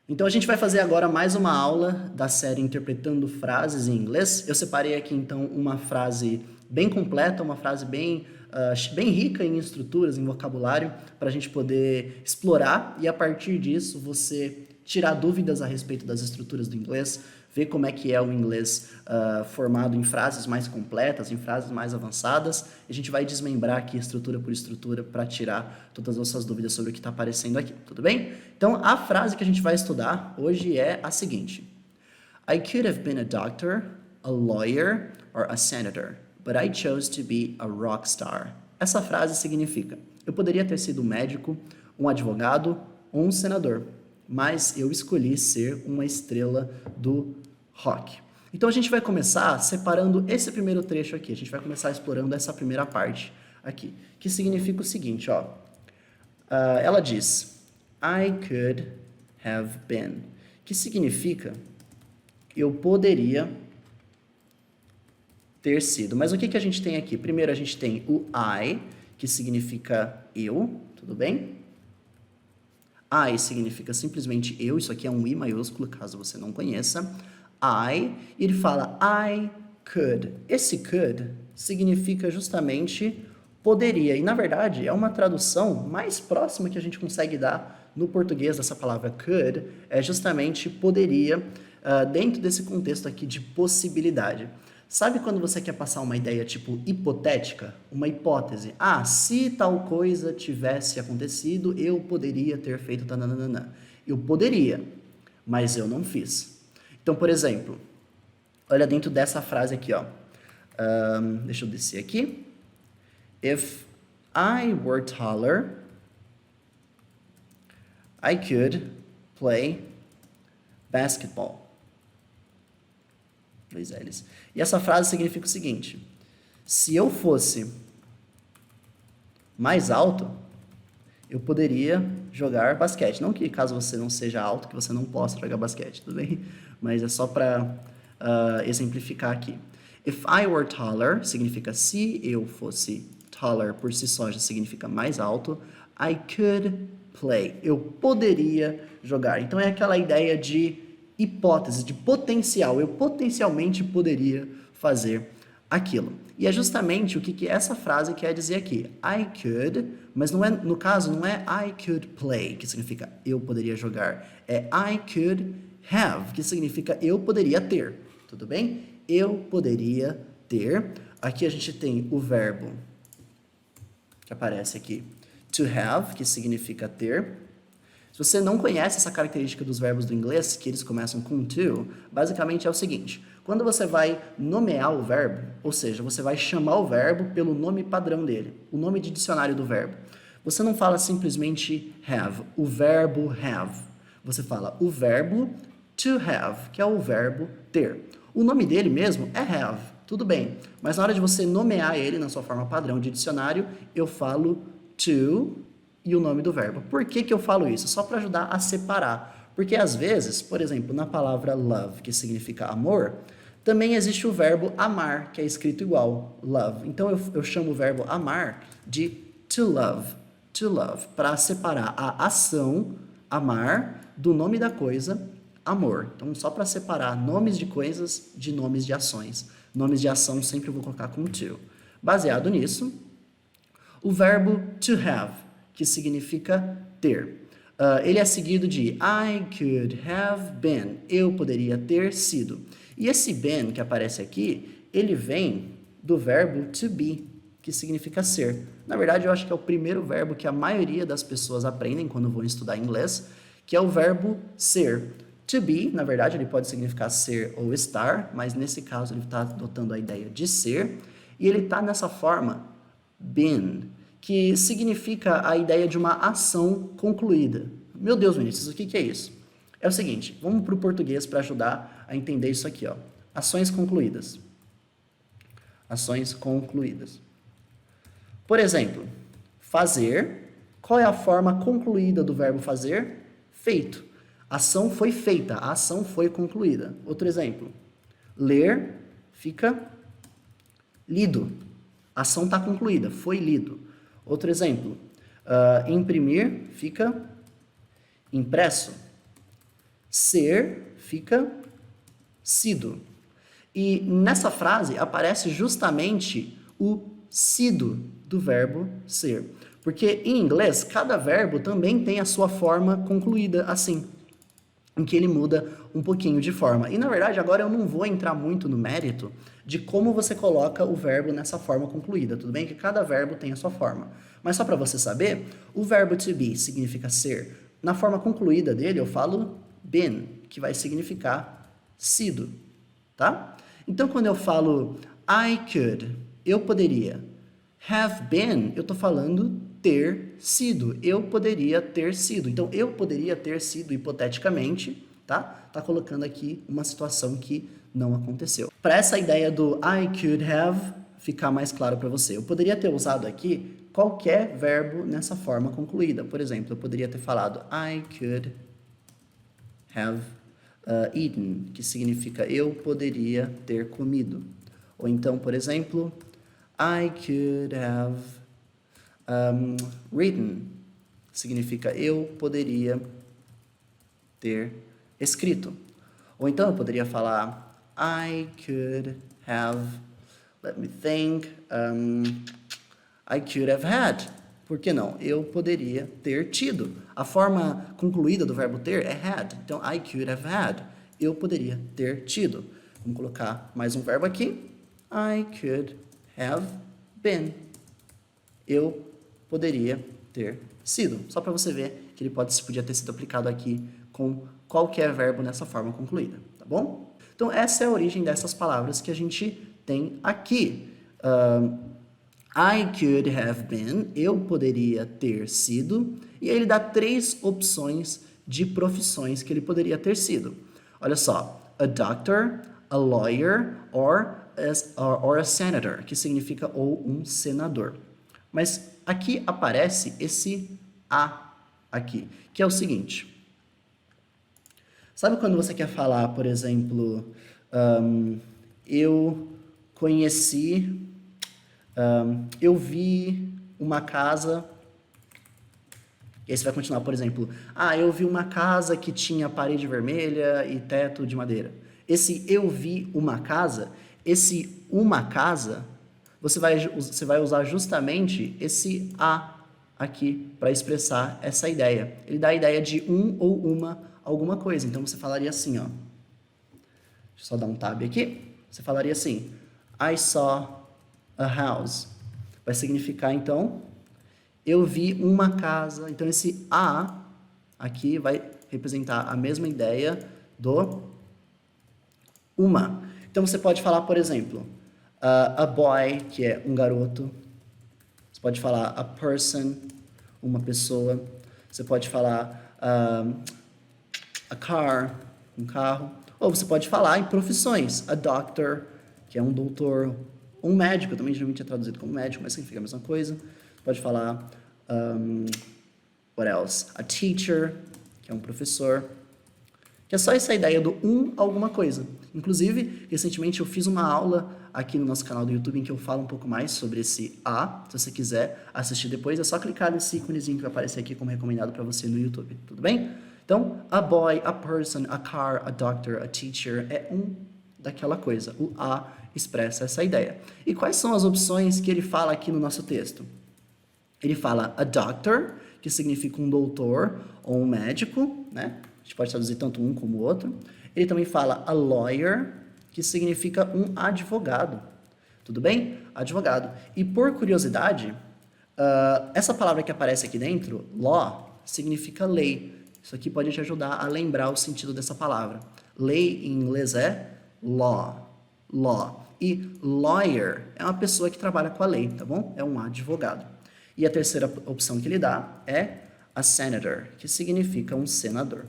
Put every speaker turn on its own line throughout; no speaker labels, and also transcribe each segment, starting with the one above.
Então a gente vai fazer agora mais uma aula da série Interpretando Frases em Inglês. Eu separei aqui então uma frase bem completa, uma frase bem rica em estruturas, em vocabulário, para a gente poder explorar e a partir disso você tirar dúvidas a respeito das estruturas do inglês, ver como é que é o inglês formado em frases mais completas, em frases mais avançadas. A gente vai desmembrar aqui estrutura por estrutura para tirar todas as suas dúvidas sobre o que está aparecendo aqui, tudo bem? Então, a frase que a gente vai estudar hoje é a seguinte: I could have been a doctor, a lawyer or a senator, but I chose to be a rock star. Essa frase significa: eu poderia ter sido um médico, um advogado ou um senador, mas eu escolhi ser uma estrela do rock. Então a gente vai começar separando esse primeiro trecho aqui. A gente vai começar explorando essa primeira parte aqui, que significa o seguinte, ó. Ela diz, I could have been, que significa eu poderia ter sido. Mas o que a gente tem aqui? Primeiro a gente tem o I, que significa eu, tudo bem? I significa simplesmente eu, isso aqui é um I maiúsculo, caso você não conheça. I, e ele fala I could. Esse could significa justamente poderia, e na verdade é uma tradução mais próxima que a gente consegue dar no português dessa palavra could, é justamente poderia, dentro desse contexto aqui de possibilidade. Sabe quando você quer passar uma ideia tipo hipotética, uma hipótese? Ah, se tal coisa tivesse acontecido, eu poderia ter feito tananana. Eu poderia, mas eu não fiz. Então, por exemplo, olha dentro dessa frase aqui, ó. Deixa eu descer aqui. If I were taller, I could play basketball. Dois L's. E essa frase significa o seguinte: se eu fosse mais alto, eu poderia jogar basquete. Não que caso você não seja alto, que você não possa jogar basquete, tudo bem? Mas é só para exemplificar aqui. If I were taller, significa se eu fosse taller por si só, já significa mais alto. I could play. Eu poderia jogar. Então é aquela ideia de hipótese, de potencial. Eu potencialmente poderia fazer aquilo. E é justamente o que essa frase quer dizer aqui. I could, mas não é, no caso não é I could play, que significa eu poderia jogar. É I could have, que significa eu poderia ter. Tudo bem? Eu poderia ter. Aqui a gente tem o verbo que aparece aqui. To have, que significa ter. Se você não conhece essa característica dos verbos do inglês, que eles começam com to, basicamente é o seguinte: quando você vai nomear o verbo, ou seja, você vai chamar o verbo pelo nome padrão dele, o nome de dicionário do verbo, você não fala simplesmente have, o verbo have. Você fala o verbo to have, que é o verbo ter. O nome dele mesmo é have, tudo bem, mas na hora de você nomear ele na sua forma padrão de dicionário, eu falo to e o nome do verbo. Por que eu falo isso? Só para ajudar a separar. Porque às vezes, por exemplo, na palavra love, que significa amor, também existe o verbo amar, que é escrito igual, love. Então eu chamo o verbo amar de to love, para separar a ação, amar, do nome da coisa, amor. Então só para separar nomes de coisas de nomes de ações. Nomes de ação sempre eu vou colocar com to. Baseado nisso, o verbo to have, que significa ter. Ele é seguido de I could have been. Eu poderia ter sido. E esse been que aparece aqui, ele vem do verbo to be, que significa ser. Na verdade, eu acho que é o primeiro verbo que a maioria das pessoas aprendem quando vão estudar inglês, que é o verbo ser. To be, na verdade, ele pode significar ser ou estar, mas nesse caso ele está adotando a ideia de ser, e ele está nessa forma, been, que significa a ideia de uma ação concluída. Meu Deus, Vinícius, o que é isso? É o seguinte, vamos para o português para ajudar a entender isso aqui, ó. Ações concluídas. Ações concluídas. Por exemplo, fazer. Qual é a forma concluída do verbo fazer? Feito. A ação foi feita, a ação foi concluída. Outro exemplo, ler fica lido. A ação está concluída, foi lido. Outro exemplo, imprimir fica impresso. Ser fica sido. E nessa frase aparece justamente o sido do verbo ser. Porque em inglês, cada verbo também tem a sua forma concluída assim, em que ele muda um pouquinho de forma. E na verdade, agora eu não vou entrar muito no mérito de como você coloca o verbo nessa forma concluída, tudo bem? Que cada verbo tem a sua forma. Mas só para você saber, o verbo to be significa ser. Na forma concluída dele, eu falo been, que vai significar sido, tá? Então, quando eu falo I could, eu poderia. Have been, eu estou falando ter sido. Eu poderia ter sido. Então, eu poderia ter sido, hipoteticamente, tá? Tá colocando aqui uma situação que não aconteceu. Para essa ideia do I could have ficar mais claro para você, eu poderia ter usado aqui qualquer verbo nessa forma concluída. Por exemplo, eu poderia ter falado I could have eaten, que significa eu poderia ter comido. Ou então, por exemplo, I could have written, significa eu poderia ter escrito. Ou então eu poderia falar I could have, let me think, I could have had. Por que não? Eu poderia ter tido. A forma concluída do verbo ter é had. Então, I could have had. Eu poderia ter tido. Vamos colocar mais um verbo aqui. I could have been. Eu poderia ter sido. Só para você ver que ele podia ter sido aplicado aqui com qualquer verbo nessa forma concluída, tá bom? Então, essa é a origem dessas palavras que a gente tem aqui. I could have been, eu poderia ter sido, e ele dá 3 opções de profissões que ele poderia ter sido. Olha só, a doctor, a lawyer or a senator, que significa ou um senador. Mas aqui aparece esse a aqui, que é o seguinte. Sabe quando você quer falar, por exemplo, eu conheci, eu vi uma casa, e aí você vai continuar, por exemplo, eu vi uma casa que tinha parede vermelha e teto de madeira. Esse eu vi uma casa, esse uma casa, você vai usar justamente esse a aqui para expressar essa ideia. Ele dá a ideia de um ou uma alguma coisa. Então você falaria assim, ó. Deixa eu só dar um tab aqui. Você falaria assim: I saw a house. Vai significar então eu vi uma casa. Então esse a aqui vai representar a mesma ideia do uma. Então você pode falar, por exemplo, a boy, que é um garoto. Você pode falar a person, uma pessoa. Você pode falar a car, um carro. Ou você pode falar em profissões. A doctor, que é um doutor. Um médico, também geralmente é traduzido como médico, mas significa a mesma coisa. Pode falar, what else? A teacher, que é um professor. Que é só essa ideia do alguma coisa. Inclusive, recentemente eu fiz uma aula aqui no nosso canal do YouTube em que eu falo um pouco mais sobre esse a. Se você quiser assistir depois, é só clicar nesse íconezinho que vai aparecer aqui como recomendado para você no YouTube. Tudo bem? Então, a boy, a person, a car, a doctor, a teacher é daquela coisa. O a expressa essa ideia. E quais são as opções que ele fala aqui no nosso texto? Ele fala a doctor, que significa um doutor ou um médico, né? A gente pode traduzir tanto um como o outro. Ele também fala a lawyer, que significa um advogado. Tudo bem? Advogado. E por curiosidade, essa palavra que aparece aqui dentro, law, significa lei. Isso aqui pode te ajudar a lembrar o sentido dessa palavra. Lei em inglês é law. Law. E lawyer é uma pessoa que trabalha com a lei, tá bom? É um advogado. E a terceira opção que ele dá é a senator, que significa um senador.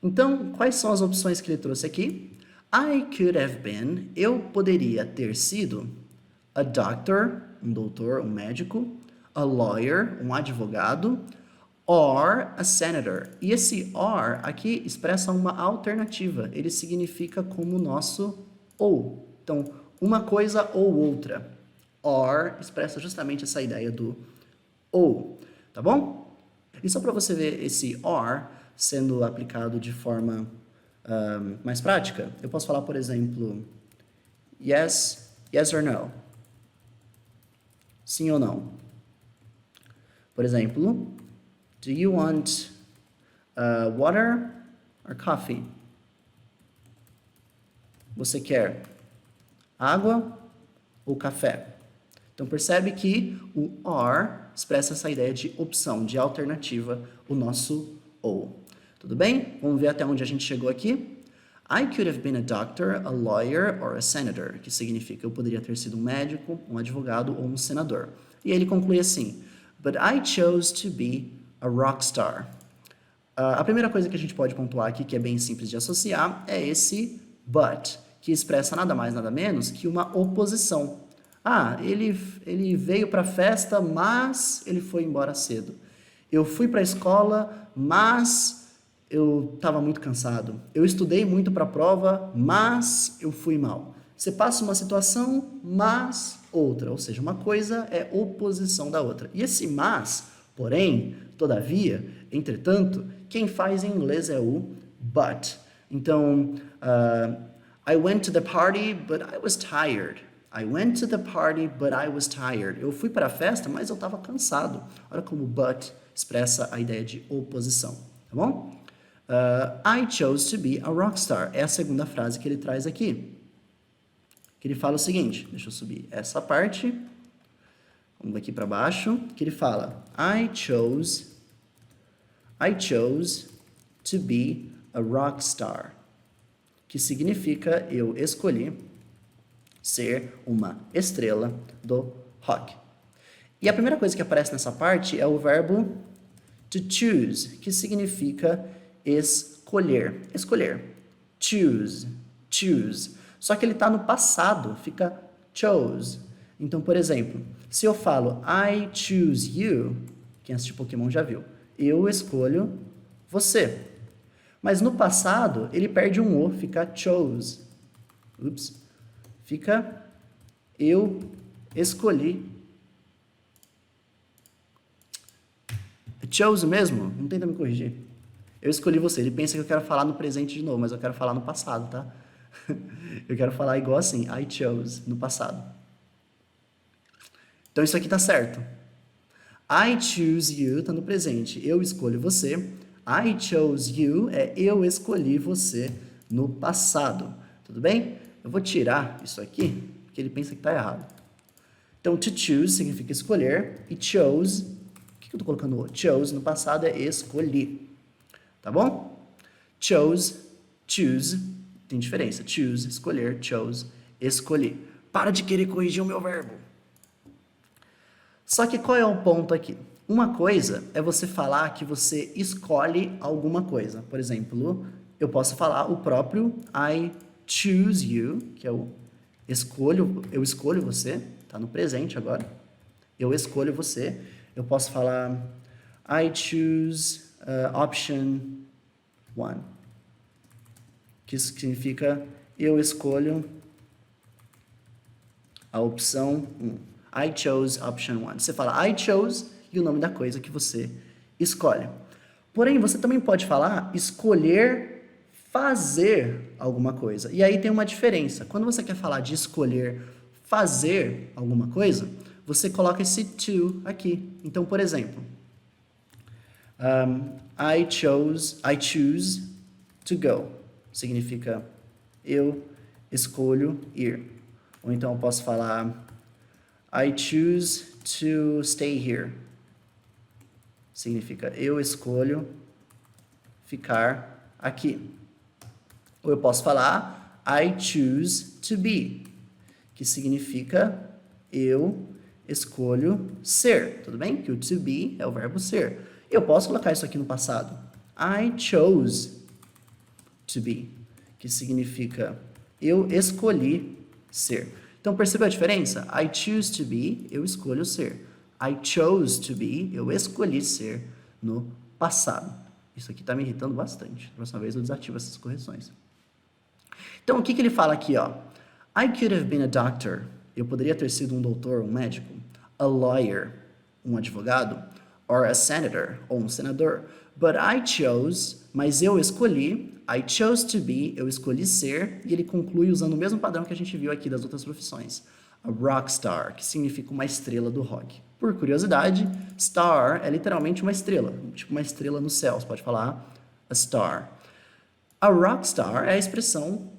Então, quais são as opções que ele trouxe aqui? I could have been, eu poderia ter sido a doctor, um doutor, um médico, a lawyer, um advogado, or a senator. E esse or aqui expressa uma alternativa, ele significa como o nosso ou. Então, uma coisa ou outra. Or expressa justamente essa ideia do ou, tá bom? E só para você ver esse or, sendo aplicado de forma mais prática, eu posso falar, por exemplo, yes, yes or no. Sim ou não. Por exemplo, do you want water or coffee? Você quer água ou café? Então percebe que o or expressa essa ideia de opção, de alternativa, o nosso ou. Tudo bem? Vamos ver até onde a gente chegou aqui. I could have been a doctor, a lawyer or a senator, que significa eu poderia ter sido um médico, um advogado ou um senador. E ele conclui assim, but I chose to be a rock star. A primeira coisa que a gente pode pontuar aqui, que é bem simples de associar, é esse but, que expressa nada mais, nada menos que uma oposição. Ah, ele veio para a festa, mas ele foi embora cedo. Eu fui para a escola, mas eu estava muito cansado. Eu estudei muito para a prova, mas eu fui mal. Você passa uma situação, mas outra. Ou seja, uma coisa é oposição da outra. E esse mas, porém, todavia, entretanto, quem faz em inglês é o but. Então, I went to the party, but I was tired. I went to the party, but I was tired. Eu fui para a festa, mas eu estava cansado. Olha como but expressa a ideia de oposição, tá bom? I chose to be a rock star. É a segunda frase que ele traz aqui. Que ele fala o seguinte, deixa eu subir essa parte. Vamos aqui para baixo, que ele fala, I chose to be a rock star. Que significa eu escolhi ser uma estrela do rock. E a primeira coisa que aparece nessa parte é o verbo to choose, que significa escolher. Escolher. Choose. Só que ele está no passado, fica chose. Então, por exemplo, se eu falo I choose you, quem assistiu Pokémon já viu, eu escolho você. Mas no passado, ele perde um O, fica chose. Fica eu escolhi. Chose mesmo? Não tenta me corrigir. Eu escolhi você. Ele pensa que eu quero falar no presente de novo, mas eu quero falar no passado, tá? Eu quero falar igual assim, I chose, no passado. Então isso aqui tá certo. I choose you tá no presente. Eu escolho você. I chose you é eu escolhi você no passado. Tudo bem? Eu vou tirar isso aqui, porque ele pensa que tá errado. Então, to choose significa escolher. E chose, o que eu tô colocando o? Chose no passado é escolhi. Tá bom? Chose, choose, tem diferença. Choose, escolher, chose, escolhi. Para de querer corrigir o meu verbo. Só que qual é o ponto aqui? Uma coisa é você falar que você escolhe alguma coisa. Por exemplo, eu posso falar o próprio I choose you, que é o eu escolho você, tá no presente agora. Eu escolho você. Eu posso falar I choose option 1, que isso significa eu escolho a opção 1. I chose option 1. Você fala I chose e o nome da coisa que você escolhe. Porém, você também pode falar escolher fazer alguma coisa. E aí tem uma diferença. Quando você quer falar de escolher fazer alguma coisa, você coloca esse to aqui. Então, por exemplo, I choose to go. Significa eu escolho ir. Ou então eu posso falar I choose to stay here. Significa eu escolho ficar aqui. Ou eu posso falar I choose to be, que significa eu escolho ser, tudo bem? Que o to be é o verbo ser. Eu posso colocar isso aqui no passado. I chose to be, que significa eu escolhi ser. Então, percebeu a diferença? I choose to be, eu escolho ser. I chose to be, eu escolhi ser no passado. Isso aqui está me irritando bastante. Da próxima vez eu desativo essas correções. Então, o que ele fala aqui, ó? I could have been a doctor. Eu poderia ter sido um doutor, um médico. A lawyer, um advogado. or a senator, ou um senador. But I chose, mas eu escolhi, I chose to be, eu escolhi ser, e ele conclui usando o mesmo padrão que a gente viu aqui das outras profissões. A rock star, que significa uma estrela do rock. Por curiosidade, star é literalmente uma estrela, tipo uma estrela no céu, você pode falar a star. A rock star é a expressão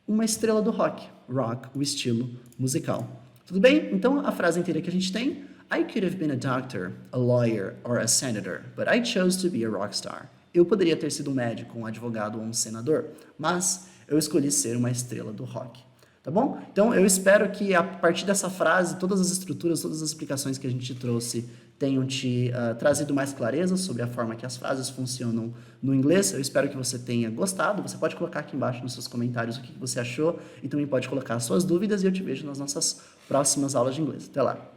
uma estrela do rock. Rock, o estilo musical. Tudo bem? Então, a frase inteira que a gente tem: I could have been a doctor, a lawyer or a senator, but I chose to be a rock star. Eu poderia ter sido um médico, um advogado ou um senador, mas eu escolhi ser uma estrela do rock. Tá bom? Então, eu espero que a partir dessa frase, todas as estruturas, todas as explicações que a gente trouxe tenham te trazido mais clareza sobre a forma que as frases funcionam no inglês. Eu espero que você tenha gostado. Você pode colocar aqui embaixo nos seus comentários o que você achou e também pode colocar as suas dúvidas e eu te vejo nas nossas próximas aulas de inglês. Até lá!